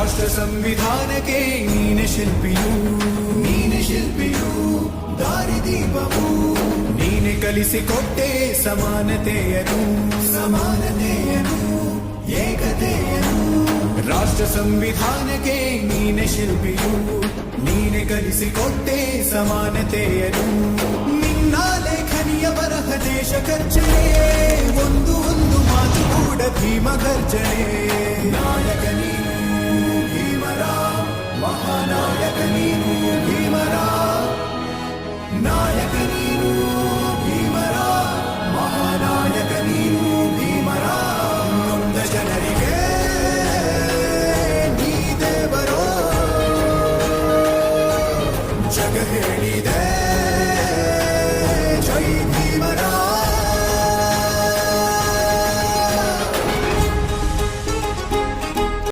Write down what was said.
ರಾಷ್ಟ್ರ ಸಂವಿಧಾನಕ್ಕೆ ನೀನೆ ಶಿಲ್ಪಿಯು, ನೀನೆ ಶಿಲ್ಪಿಯು, ದಾರಿದೀಪವು ನೀನೆ ಕಲಿಸಿಕೊಟ್ಟೆ ಸಮಾನತೆಯನು, ಸಮಾನತೆಯನು, ಏಕತೆಯನು. ರಾಷ್ಟ್ರ ಸಂವಿಧಾನಕ್ಕೆ ನೀನೆ ಶಿಲ್ಪಿಯು, ನೀನೆ ಕಲಿಸಿಕೊಟ್ಟೆ ಸಮಾನತೆಯನು. ನಿನ್ನ ಲೇಖನಿಯ ಬರಹ ದೇಶ ಕರ್ಜನೆ, ಒಂದು ಒಂದು ಮಾತು ಕೂಡ ಭೀಮ ಗರ್ಜನೆ. ನಾಯಕ ನೀನು ಭೀಮರ ಮಹಾನಾಯಕ ನೀನು.